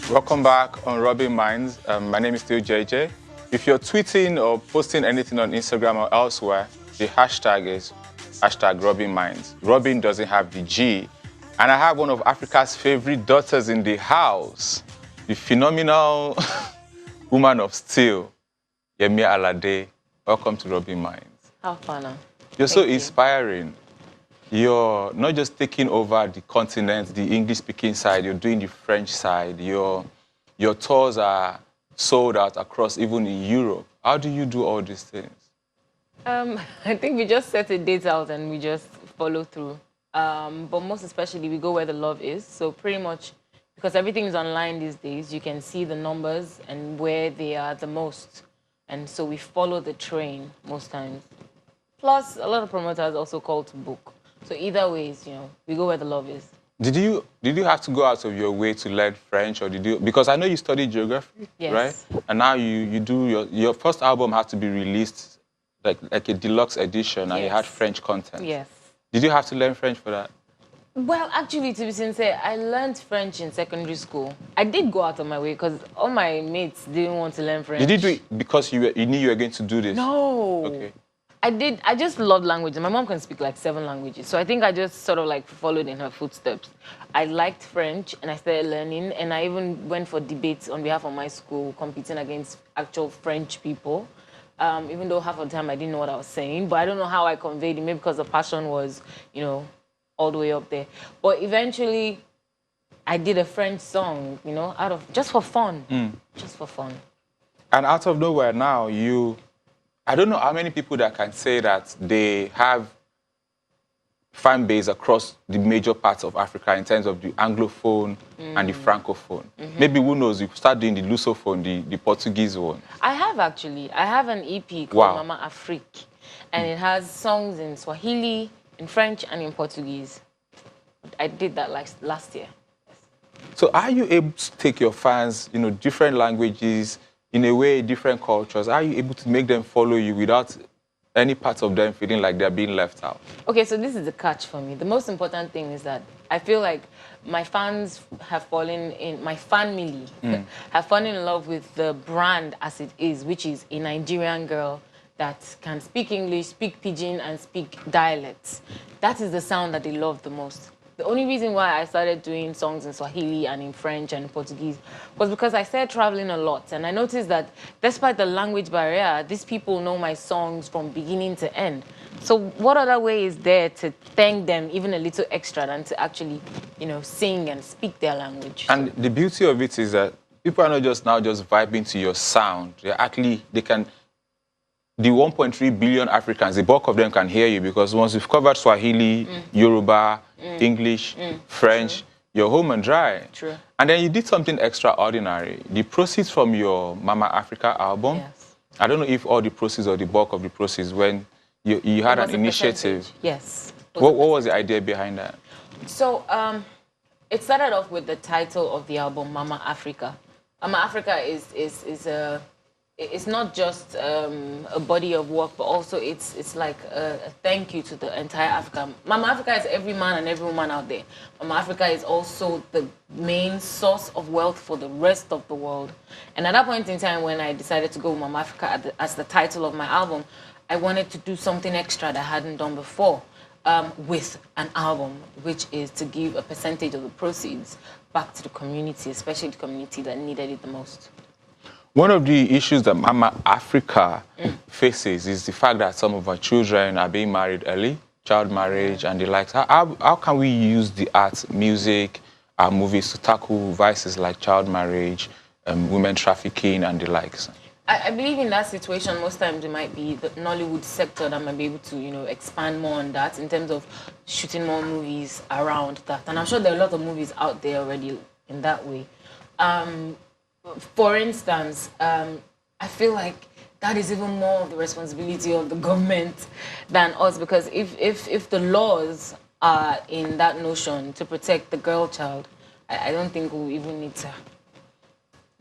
Welcome back on Rubbing Minds. My name is still JJ. If you're tweeting or posting anything on Instagram or elsewhere, the hashtag is hashtag Rubbing Minds. Rubbing doesn't have the G. And I have one of Africa's favorite daughters in the house, the phenomenal woman of steel, Yemi Alade. Welcome to Rubbing Minds. How fun. You're so inspiring. You're not just taking over the continent, the English-speaking side, you're doing the French side. Your tours are sold out across, even in Europe. How do you do all these things? I think we just set a date out and we just follow through. But most especially, we go where the love is. So pretty much, because everything is online these days, you can see the numbers and where they are the most. And so we follow the train most times. Plus, a lot of promoters also call to book. So either ways, we go where the love is. Did you have to go out of your way to learn French, or did you? Because I know you studied geography, yes. Right? And now you do your first album had to be released like a deluxe edition, and yes. You had French content. Yes. Did you have to learn French for that? Well, actually, to be sincere, I learned French in secondary school. I did go out of my way because all my mates didn't want to learn French. Did you do it because you knew you were going to do this? No. Okay. I just love language. My mom can speak like 7 languages. So I think I just sort of like followed in her footsteps. I liked French and I started learning. And I even went for debates on behalf of my school, competing against actual French people. Even though half of the time I didn't know what I was saying. But I don't know how I conveyed it. Maybe because the passion was, all the way up there. But eventually, I did a French song, just for fun. Just for fun. And out of nowhere now, I don't know how many people that can say that they have fan base across the major parts of Africa in terms of the Anglophone and the Francophone. Maybe, who knows, you start doing the Lusophone, the Portuguese one. I have, actually. I have an EP called Mama Afrique. And it has songs in Swahili, in French, and in Portuguese. I did that last year. Yes. So are you able to take your fans, different languages, in a way, different cultures? Are you able to make them follow you without any part of them feeling like they're being left out? Okay, so this is the catch for me. The most important thing is that I feel like my fans have fallen in, my family have fallen in love with the brand as it is, which is a Nigerian girl that can speak English, speak Pidgin, and speak dialects. That is the sound that they love the most. The only reason why I started doing songs in Swahili and in French and Portuguese was because I started traveling a lot. And I noticed that despite the language barrier, these people know my songs from beginning to end. So what other way is there to thank them even a little extra than to actually, sing and speak their language? And the beauty of it is that people are not just vibing to your sound. They can... The 1.3 billion Africans, the bulk of them can hear you, because once you've covered Swahili, Yoruba, English, French, you're home and dry. True. And then you did something extraordinary. The proceeds from your Mama Africa album, yes. I don't know if all the proceeds or the bulk of the proceeds, when you had an initiative. Percentage. Yes. What was the idea behind that? So it started off with the title of the album, Mama Africa. Mama Africa it's not just a body of work, but also it's like a thank you to the entire Africa. Mama Africa is every man and every woman out there. Mama Africa is also the main source of wealth for the rest of the world. And at that point in time, when I decided to go with Mama Africa as the title of my album, I wanted to do something extra that I hadn't done before with an album, which is to give a percentage of the proceeds back to the community, especially the community that needed it the most. One of the issues that Mama Africa faces is the fact that some of our children are being married early, child marriage and the likes. How can we use the arts, music, our movies to tackle vices like child marriage, women trafficking and the likes? I believe in that situation, most times it might be the Nollywood sector that might be able to, expand more on that in terms of shooting more movies around that. And I'm sure there are a lot of movies out there already in that way. For instance, I feel like that is even more of the responsibility of the government than us, because if the laws are in that notion to protect the girl child, I don't think we'll even need to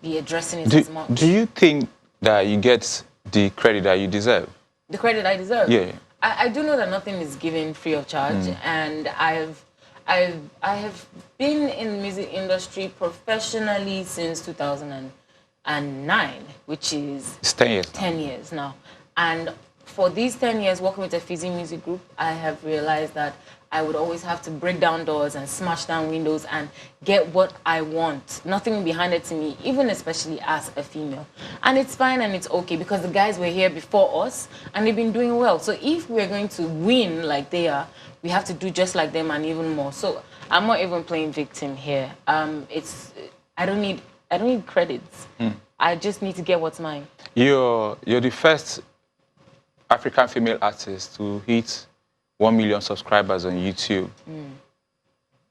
be addressing it as much. Do you think that you get the credit that you deserve? The credit I deserve? Yeah. I do know that nothing is given free of charge, and I have been in the music industry professionally since 2009, which is It's 10 years. 10 years now. And for these 10 years working with a Fizzy Music Group, I have realized that I would always have to break down doors and smash down windows and get what I want. Nothing will be handed to me, even especially as a female. And it's fine and it's okay because the guys were here before us and they've been doing well. So if we're going to win like they are, we have to do just like them and even more. So I'm not even playing victim here. I don't need credits. I just need to get what's mine. You're the first African female artist to hit 1 million subscribers on YouTube.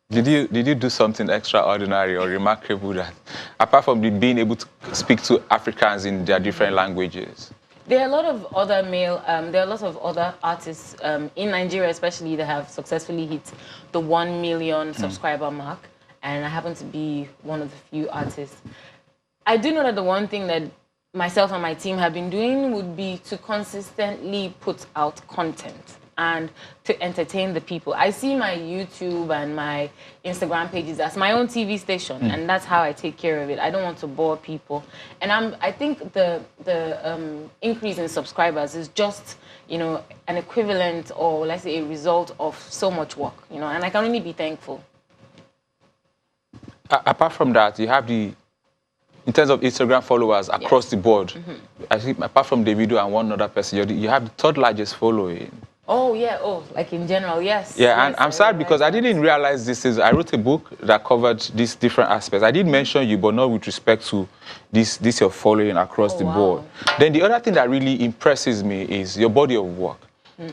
Did you do something extraordinary or remarkable that, apart from being able to speak to Africans in their different languages? There are a lot of other there are a lot of other artists in Nigeria, especially, that have successfully hit the 1 million subscriber mark, and I happen to be one of the few artists. I do know that the one thing that myself and my team have been doing would be to consistently put out content and to entertain the people. I see my YouTube and my Instagram pages as my own TV station, and that's how I take care of it. I don't want to bore people, and I think the increase in subscribers is just, you know, an equivalent, or let's say a result of so much work, you know, and I can only be thankful. Apart from that, you have in terms of Instagram followers across the board, I think apart from Davido and one other person, you have the third largest following. Oh, yeah. Oh, like in general, yes. Yeah, yes, and I'm sad because I didn't realize this. I wrote a book that covered these different aspects. I did mention you, but not with respect to this your following across the board. Then the other thing that really impresses me is your body of work.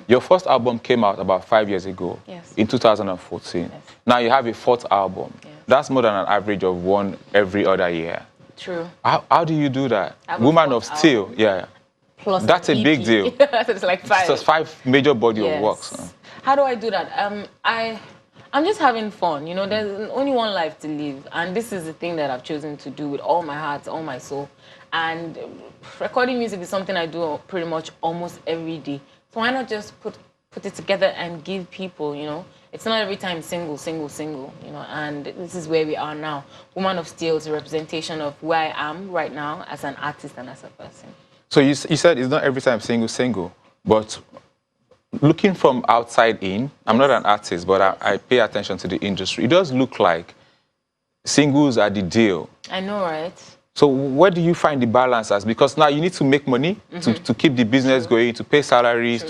Your first album came out about 5 years ago, in 2014. Yes. Now you have a fourth album. Yes. That's more than an average of one every other year. True. How do you do that? Woman of Steel, album. Yeah. Plus that's a big deal. So it's like 5. It's 5 major body of work. So. How do I do that? I'm just having fun. You know, there's only one life to live, and this is the thing that I've chosen to do with all my heart, all my soul. And recording music is something I do pretty much almost every day. So why not just put it together and give people, you know? It's not every time single, you know, and this is where we are now. Woman of Steel is a representation of where I am right now as an artist and as a person. So you said it's not every time single, but looking from outside in, I'm not an artist, but I pay attention to the industry. It does look like singles are the deal. I know, right? So where do you find the balance as? Because now you need to make money to keep the business going, to pay salaries,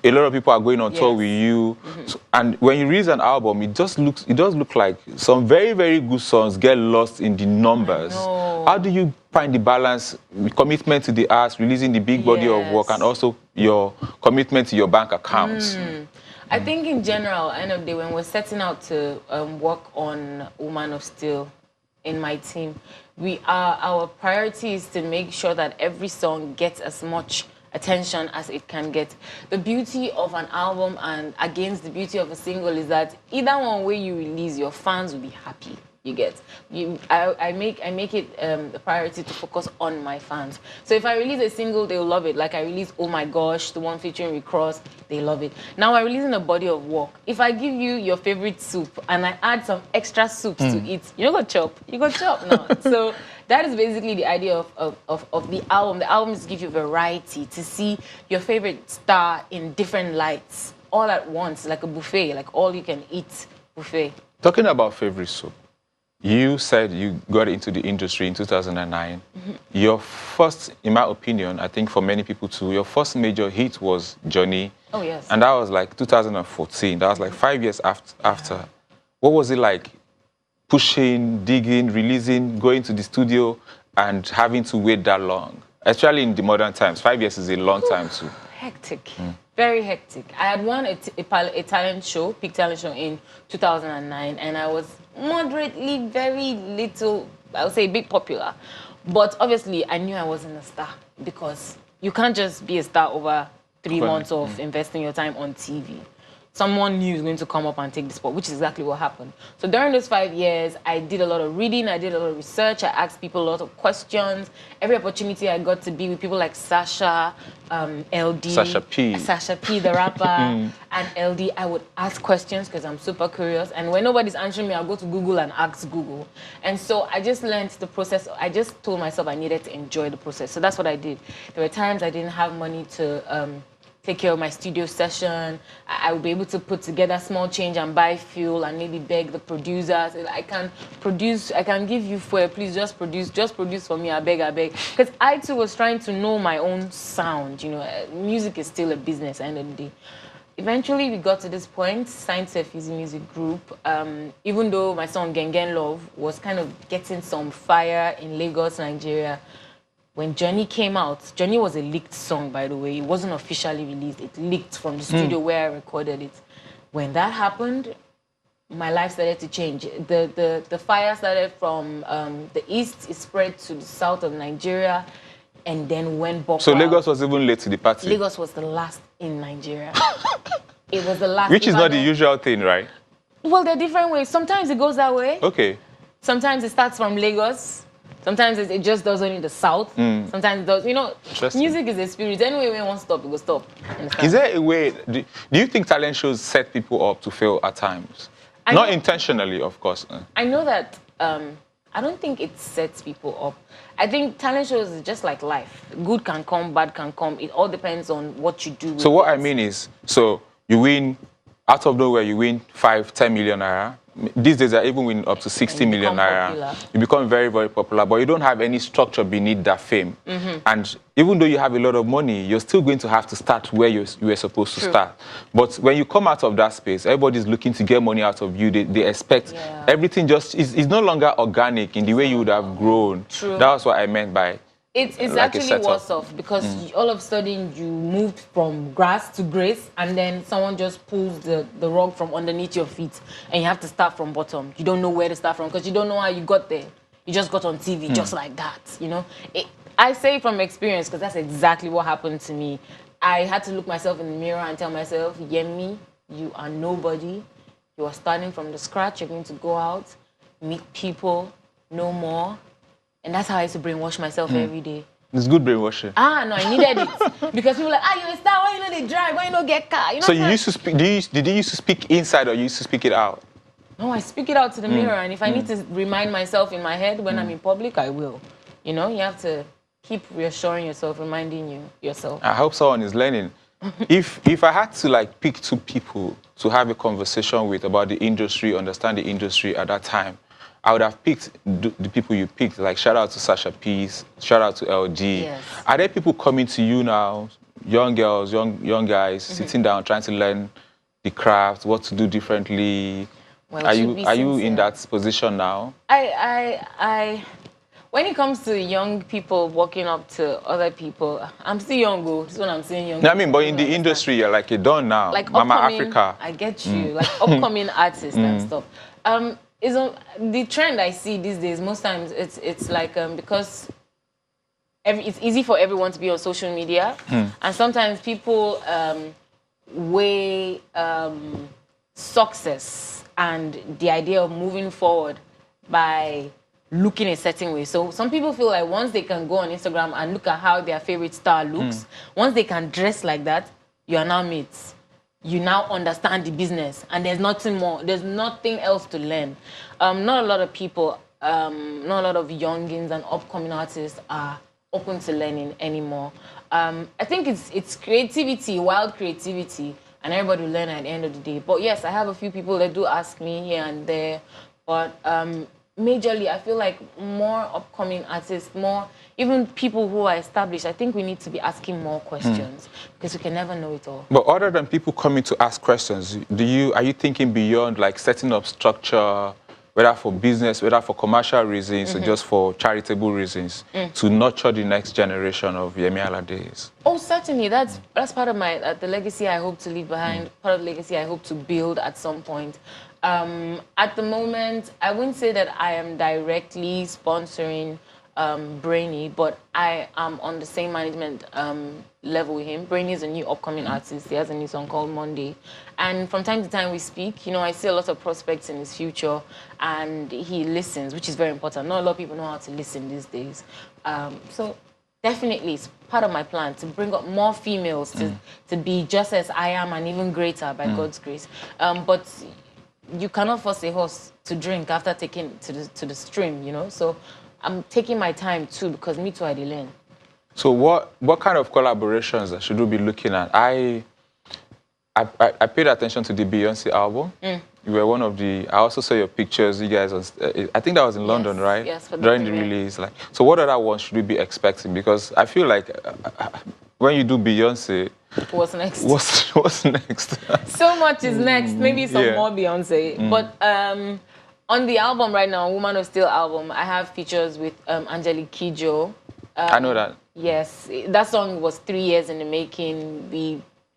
a lot of people are going on tour with you, so, and when you release an album, it does look like some very, very good songs get lost in the numbers. How do you find the balance, commitment to the arts, releasing the big body of work, and also your commitment to your bank accounts? I think in general, end of the day, when we're setting out to work on Woman of Steel in my team, our priority is to make sure that every song gets as much attention as it can get. The beauty of an album and against the beauty of a single is that either one way you release, your fans will be happy. You get. I make it a priority to focus on my fans. So if I release a single, they'll love it. Like I released Oh My Gosh, the one featuring Rick Ross, they love it. Now I'm releasing a body of work. If I give you your favorite soup and I add some extra soups to it, you're gonna chop. You go chop now. So that is basically the idea of the album. The album is to give you variety, to see your favorite star in different lights all at once, like a buffet, like all you can eat buffet. Talking about favorite soup, you said you got into the industry in 2009. Your first, in my opinion, I think for many people too, your first major hit was Johnny. Oh, yes. And that was like 2014. That was like 5 years after. What was it like pushing, digging, releasing, going to the studio and having to wait that long? Especially in the modern times, 5 years is a long time too. Hectic. Very hectic. I had won a talent show, Peak Talent Show in 2009, and I was moderately, very little, I would say big popular. But obviously, I knew I wasn't a star because you can't just be a star over 3 months of investing your time on TV. someone new is going to come up and take the spot, which is exactly what happened. So during those 5 years, I did a lot of reading, I did a lot of research, I asked people a lot of questions. Every opportunity I got to be with people like Sasha, LD, Sasha P, the rapper, and LD, I would ask questions because I'm super curious. And when nobody's answering me, I'll go to Google and ask Google. And so I just learned the process. I just told myself I needed to enjoy the process. So that's what I did. There were times I didn't have money to take care of my studio session. I would be able to put together small change and buy fuel and maybe beg the producers. I can produce, I can give you fuel, please just produce for me, I beg. Because I too was trying to know my own sound, you know. Music is still a business at the end of the day. Eventually we got to this point, signed to a Fizzy Music Group. Even though my song Gengen Love was kind of getting some fire in Lagos, Nigeria, when Journey came out, Journey was a leaked song, by the way. It wasn't officially released. It leaked from the studio where I recorded it. When that happened, my life started to change. The fire started from the east, it spread to the south of Nigeria, and then went back. So Lagos was even late to the party? Lagos was the last in Nigeria. It was the last. Which is not the usual thing, right? Well, there are different ways. Sometimes it goes that way. Okay. Sometimes it starts from Lagos. Sometimes it just does only the south. Sometimes it does, you know, music is a spirit. Anyway, when it won't stop, it will stop. Understand? Is there a way, do you think talent shows set people up to fail at times? Not intentionally, of course. I know that, I don't think it sets people up. I think talent shows is just like life. Good can come, bad can come. It all depends on what you do. So what I mean is, so you win, out of nowhere, you win 5-10 million naira. These days, I even win up to 60 million naira. Popular. You become very, very popular, but you don't have any structure beneath that fame. And even though you have a lot of money, you're still going to have to start where you were supposed to start. But when you come out of that space, everybody's looking to get money out of you. They expect everything just is no longer organic in the way you would have grown. That's what I meant by It's like actually worse off because all of a sudden you moved from grass to grace and then someone just pulls the rug from underneath your feet and you have to start from bottom. You don't know where to start from because you don't know how you got there. You just got on TV just like that, you know. I say from experience because that's exactly what happened to me. I had to look myself in the mirror and tell myself, Yemi, you are nobody. You are starting from the scratch. You're going to go out, meet people, know more. And that's how I used to brainwash myself every day. It's good brainwashing. No, I needed it. Because people were like, you're a star, why you know they drive, why you don't get car? You know, so you used to speak, did you used to speak inside or you used to speak it out? No, I speak it out to the mirror. And if I need to remind myself in my head when I'm in public, I will. You know, you have to keep reassuring yourself, reminding yourself. I hope someone is learning. If I had to like pick two people to have a conversation with about the industry, understand the industry at that time, I would have picked the people you picked, like shout out to Sasha P, shout out to LG. Yes. Are there people coming to you now, young girls, young guys, sitting down trying to learn the craft, what to do differently? Well, are you in that position now? When it comes to young people walking up to other people, I'm still young, though. This is what I'm saying, young. No, I mean, but in the industry, you're like a don now, like Mama Africa. I get you, like upcoming artists and stuff. The trend I see these days, most times it's like because it's easy for everyone to be on social media, and sometimes people weigh success and the idea of moving forward by looking a certain way. So some people feel like once they can go on Instagram and look at how their favorite star looks, once they can dress like that, you are now mates. You now understand the business and there's nothing more. There's nothing else to learn. Not a lot of people, not a lot of youngins and upcoming artists are open to learning anymore. I think it's creativity, wild creativity, and everybody will learn at the end of the day. But yes, I have a few people that do ask me here and there, but majorly, I feel like more upcoming artists, more even people who are established, I think we need to be asking more questions because we can never know it all. But other than people coming to ask questions, are you thinking beyond like setting up structure, whether for business, whether for commercial reasons or just for charitable reasons, to nurture the next generation of Yemi Alades? Oh, certainly. That's part of my the legacy I hope to leave behind, part of the legacy I hope to build at some point. At the moment, I wouldn't say that I am directly sponsoring Brainy, but I am on the same management level with him. Brainy is a new upcoming artist. He has a new song called Monday. And from time to time we speak. You know, I see a lot of prospects in his future, and he listens, which is very important. Not a lot of people know how to listen these days. So definitely it's part of my plan to bring up more females to be just as I am and even greater by God's grace. But you cannot force a horse to drink after taking it to the stream, you know? So I'm taking my time too, because me too, I did learn. So what kind of collaborations should we be looking at? I paid attention to the Beyonce album. You were one of the. I also saw your pictures. You guys, I think that was in London, right? Yes, for during the release. Like, so what other ones should we be expecting? Because I feel like when you do Beyonce, what's next? What's next? So much is next. Maybe some more Beyonce, but. On the album right now, Woman of Steel album, I have features with Angelique Kidjo. I know that. Yes, that song was 3 years in the making.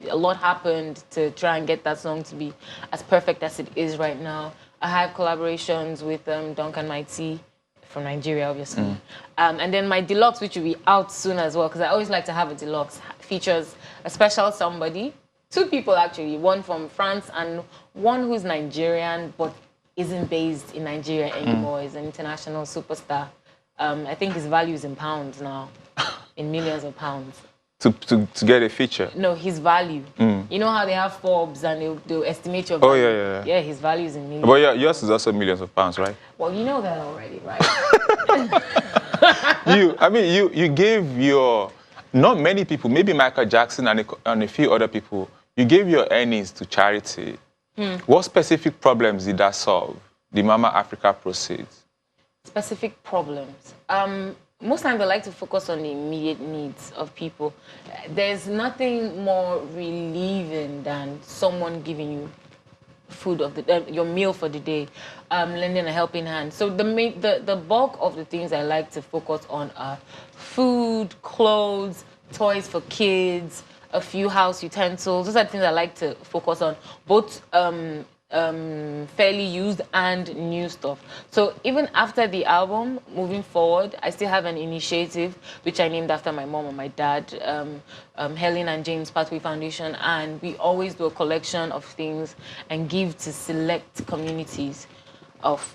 A lot happened to try and get that song to be as perfect as it is right now. I have collaborations with Duncan Mighty from Nigeria, obviously. And then my deluxe, which will be out soon as well, because I always like to have a deluxe, features a special somebody. 2 people, actually. One from France and one who's Nigerian, but isn't based in Nigeria anymore. He's an international superstar. I think his value is in pounds now, in millions of pounds. To get a feature? No, his value. You know how they have Forbes and they'll estimate your value? Oh, yeah. Yeah, his value is in millions. But yeah, yours is also millions of pounds, right? Well, you know that already, right? you gave your, not many people, maybe Michael Jackson and a few other people, you gave your earnings to charity. What specific problems did that solve, the Mama Africa proceeds? Specific problems. Most times I like to focus on the immediate needs of people. There's nothing more relieving than someone giving you food of your meal for the day, lending a helping hand. So the bulk of the things I like to focus on are food, clothes, toys for kids, a few house utensils. Those are the things I like to focus on, both fairly used and new stuff. So even after the album, moving forward, I still have an initiative which I named after my mom and my dad, Helen and James Pathway Foundation, and we always do a collection of things and give to select communities of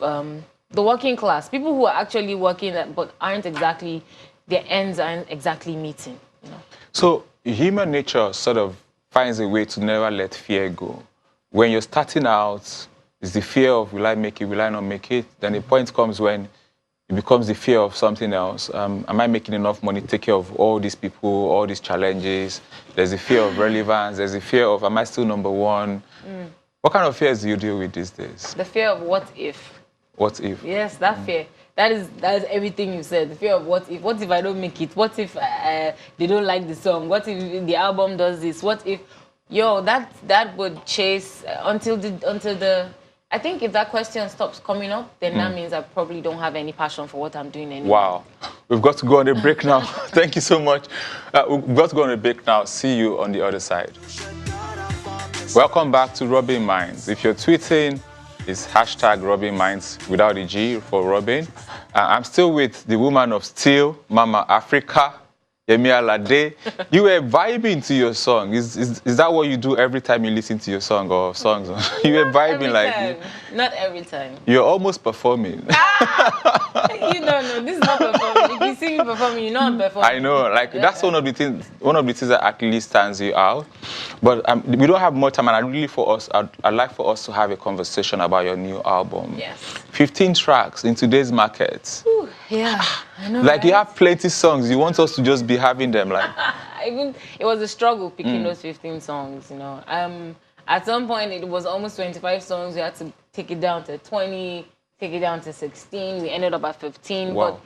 the working class, people who are actually working but their ends aren't exactly meeting. You know? So human nature sort of finds a way to never let fear go. When you're starting out, it's the fear of, will I make it, will I not make it? Then the point comes when it becomes the fear of something else. Am I making enough money to take care of all these people, all these challenges? There's the fear of relevance. There's the fear of, am I still number one? What kind of fears do you deal with these days? The fear of what if. What if? Yes, that fear. That is everything you said. The fear of what if. What if I don't make it? What if they don't like the song? What if the album does this? What if, that would chase until the. I think if that question stops coming up, then that means I probably don't have any passion for what I'm doing anymore. Wow. We've got to go on a break now. Thank you so much. We've got to go on a break now. See you on the other side. Welcome back to Rubbing Minds. If you're tweeting, it's hashtag Rubbing Minds without a G for Robin. I'm still with the Woman of Steel, Mama Africa, Yemi Alade. You were vibing to your song. Is that what you do every time you listen to your song or songs? You were vibing like... Not every time. You're almost performing. You don't know. This is not performing. If you see me performing, you know I'm performing. I know. Like, that's one of the things that actually stands you out. But we don't have more time, and I'd like for us to have a conversation about your new album. Yes. 15 tracks in today's market. Ooh, yeah, I know. Like, right? You have plenty songs. You want us to just be having them, like... It was a struggle picking those 15 songs, you know. At some point, it was almost 25 songs. We had to take it down to 20, take it down to 16. We ended up at 15. Wow. But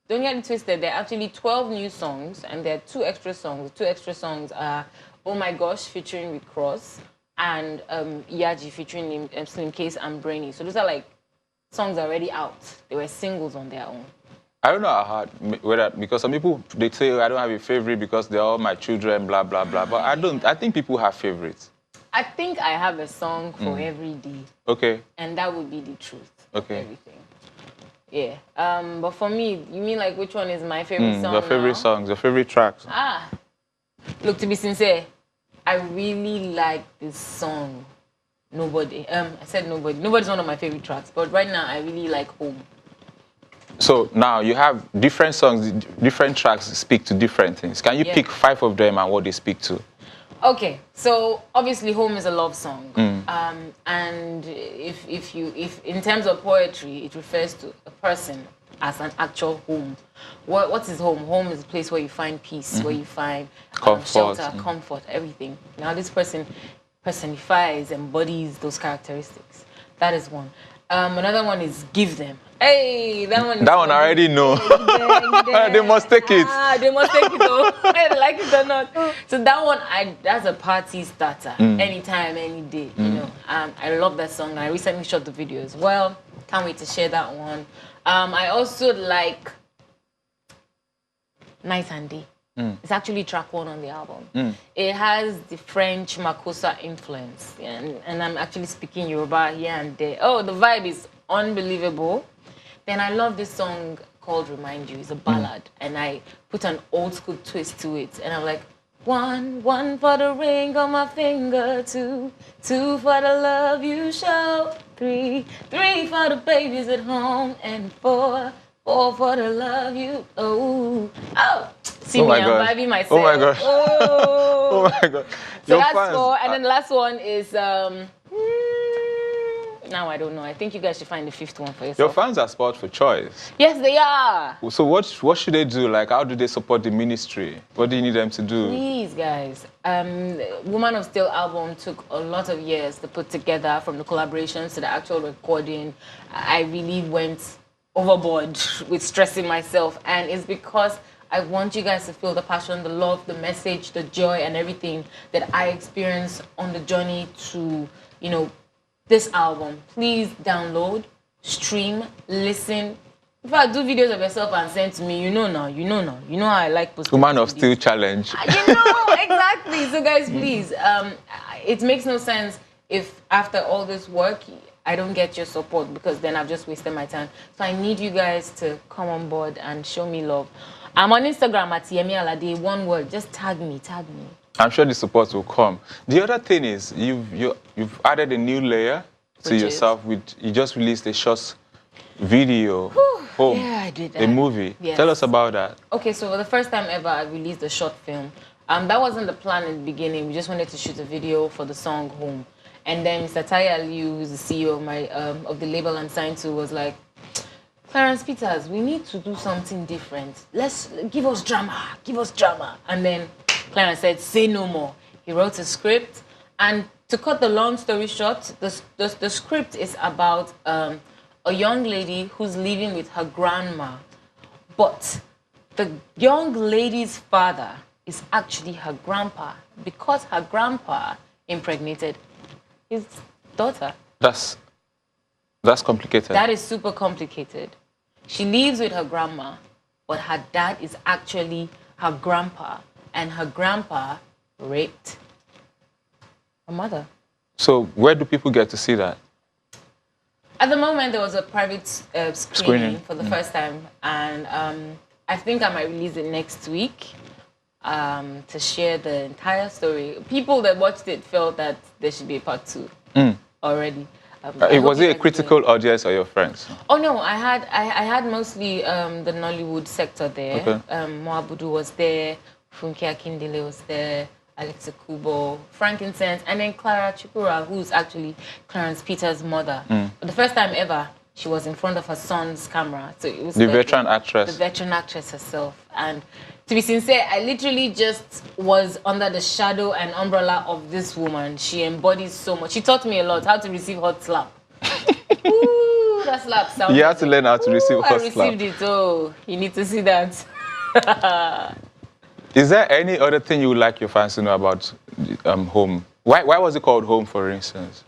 don't get it twisted. There are actually 12 new songs, and there are 2 extra songs. The 2 extra songs are Oh My Gosh featuring Rick Ross and Ynaija featuring Slim Case and Brainy. So those are like songs already out. They were singles on their own. I don't know how hard, because some people, they say, I don't have a favorite because they're all my children, blah, blah, blah. But I think people have favorites. I think I have a song for every day. Okay. And that would be the truth. Okay. Everything. Yeah. But for me, you mean like which one is my favorite song? Your favorite songs, your favorite tracks. Look, to be sincere, I really like this song. Nobody. I said Nobody. Nobody's one of my favorite tracks, but right now I really like Home. So now you have different songs, different tracks speak to different things. Can you pick 5 of them and what they speak to? Okay, so obviously Home is a love song. And if in terms of poetry, it refers to a person as an actual home. What is home? Home is a place where you find peace, where you find shelter, comfort, everything. Now this person personifies, embodies those characteristics. That is one. Another one is Give Them. Hey, that one. That one I already know. They must take it. They must take it though, like it or not. So that one, that's a party starter. Anytime, any day. You know, I love that song. I recently shot the video as well. Can't wait to share that one. I also like Night and Day. It's actually track 1 on the album. It has the French Makossa influence, and I'm actually speaking Yoruba here and there. Oh, the vibe is unbelievable. Then I love this song called Remind You. It's a ballad, and I put an old school twist to it, and I'm like, 1 for the ring on my finger, 2 for the love you show, 3 for the babies at home, and 4 for the love you. See me, I'm vibing myself. Oh my gosh. Oh my god. So that's 4, and then the last one is now I don't know. I think you guys should find the 5th one for yourself. Your fans are spoiled for choice. Yes, they are. So what should they do? Like, how do they support the ministry? What do you need them to do? Please, guys. Woman of Steel album took a lot of years to put together, from the collaborations to the actual recording. I really went overboard with stressing myself, and it's because I want you guys to feel the passion, the love, the message, the joy, and everything that I experienced on the journey to, you know, this album. Please download, stream, listen. If I do videos of yourself and send to me, you know how I like posting. Woman of Steel challenge. You know, exactly. So guys, please, it makes no sense if after all this work, I don't get your support, because then I've just wasted my time. So I need you guys to come on board and show me love. I'm on Instagram at Yemi Alade, one word, just tag me. I'm sure the support will come. The other thing is, you've added a new layer to yourself. You just released a short video. Home, yeah, I did that. A movie. Yes. Tell us about that. Okay, so for the first time ever, I released a short film. That wasn't the plan in the beginning. We just wanted to shoot a video for the song Home. And then Mr. Taye Aliu, who's the CEO of my of the label I'm signed to, was like, Clarence Peters, we need to do something different. Give us drama. And then Clarence said, say no more. He wrote a script, and to cut the long story short, the script is about a young lady who's living with her grandma, but the young lady's father is actually her grandpa, because her grandpa impregnated his daughter. That's complicated. That is super complicated. She lives with her grandma, but her dad is actually her grandpa, and her grandpa raped her mother. So where do people get to see that? At the moment, there was a private screening for the first time, and I think I might release it next week to share the entire story. People that watched it felt that there should be a part 2 already. Was it a critical audience or your friends? Oh no, I had mostly the Nollywood sector there. Okay. Moabudu was there, Funke Akindele was there, Alexa Kubo, Frankincense, and then Clara Chikura, who's actually Clarence Peters' mother. For the first time ever, she was in front of her son's camera. So it was the veteran actress. The veteran actress herself. And to be sincere, I literally just was under the shadow and umbrella of this woman. She embodies so much. She taught me a lot, how to receive hot slap. Ooh, that slap sounds. You have to learn how to receive hot slap. I received it. Oh, you need to see that. Is there any other thing you would like your fans to know about Home? Why was it called Home, for instance?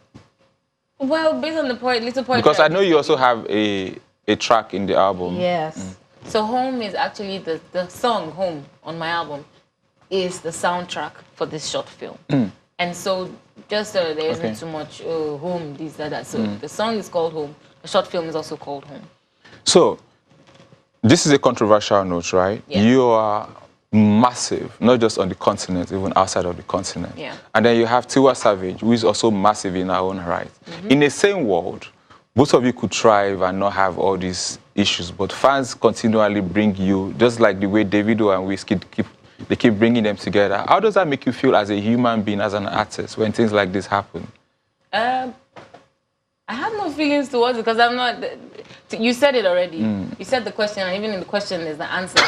Well, based on the little poetry. Because I know you also have a track in the album. Yes. So Home is actually the song Home on my album is the soundtrack for this short film. And so just so there isn't too much home, this, that. So the song is called Home. The short film is also called Home. So, this is a controversial note, right? Yeah. You are massive, not just on the continent, even outside of the continent. Yeah. And then you have Tiwa Savage, who is also massive in her own right. In the same world, both of you could thrive and not have all these issues, but fans continually bring you, just like the way Davido and Wizkid keep bringing them together. How does that make you feel as a human being, as an artist, when things like this happen? I have no feelings towards it because I'm not. You said it already. You said the question, and even in the question is the answer.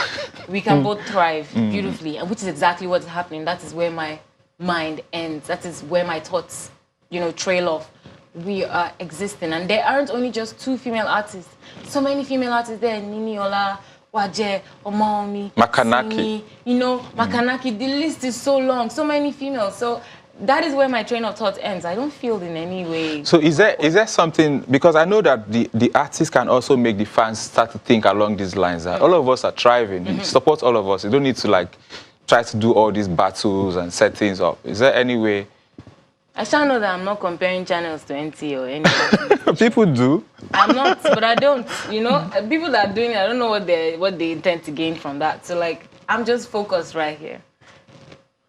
We can both thrive beautifully, and which is exactly what's happening. That is where my mind ends. That is where my thoughts, trail off. We are existing, and there aren't only just 2 female artists. So many female artists there. Niniola, Waje, Omaomi, Makanaki. Simi, Makanaki. The list is so long. So many females. So that is where my train of thought ends. I don't feel in any way. So is there something, because I know that the artists can also make the fans start to think along these lines, that all of us are thriving. It supports all of us. You don't need to try to do all these battles and set things up. Is there any way? I shall know that I'm not comparing channels to NT or anything. People do. I'm not, but I don't. People that are doing it, I don't know what they intend to gain from that. So I'm just focused right here.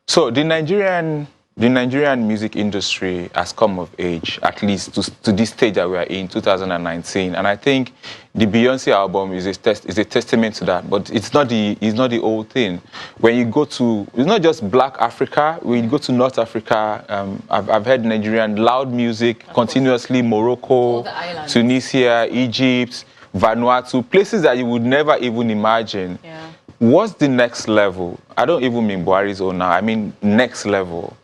So the Nigerian music industry has come of age, at least to this stage that we are in, 2019. And I think the Beyonce album is a testament to that. But it's not the old thing. When you go to, it's not just Black Africa. When you go to North Africa, I've heard Nigerian loud music continuously, Morocco, Tunisia, Egypt, Vanuatu, places that you would never even imagine. Yeah. What's the next level? I don't even mean Buhari's own now. I mean next level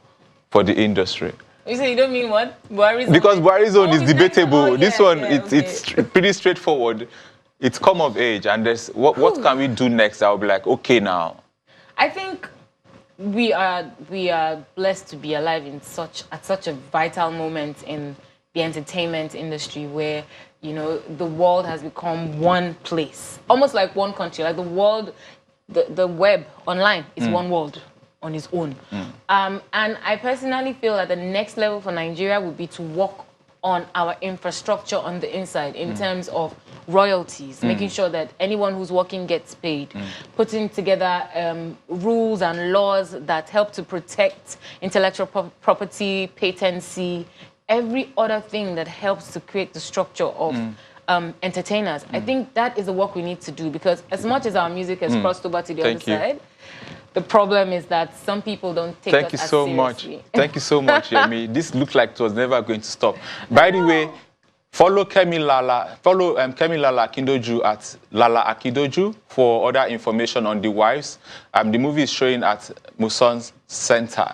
for the industry. You say you don't mean what? Buhari's own? Because Buhari's own is debatable. Oh, yeah, this one, okay. it's pretty straightforward. It's come of age, and there's what can we do next? I'll be like, okay, now. I think we are blessed to be alive at such a vital moment in the entertainment industry, where the world has become one place, almost like one country. Like the world, the web online is one world on its own. And I personally feel that the next level for Nigeria would be to work on our infrastructure on the inside in terms of royalties, making sure that anyone who's working gets paid, putting together rules and laws that help to protect intellectual property, patency, every other thing that helps to create the structure of entertainers. I think that is the work we need to do, because as much as our music has crossed over to the other side, the problem is that some people don't take us as seriously. Thank you so much, Yemi. This looked like it was never going to stop. By the way, follow Kemi Lala Akindoju at Lala Akindoju for other information on The Wives. The movie is showing at Muson's Center.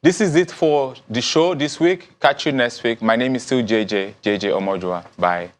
This is it for the show this week. Catch you next week. My name is still JJ Omojua. Bye.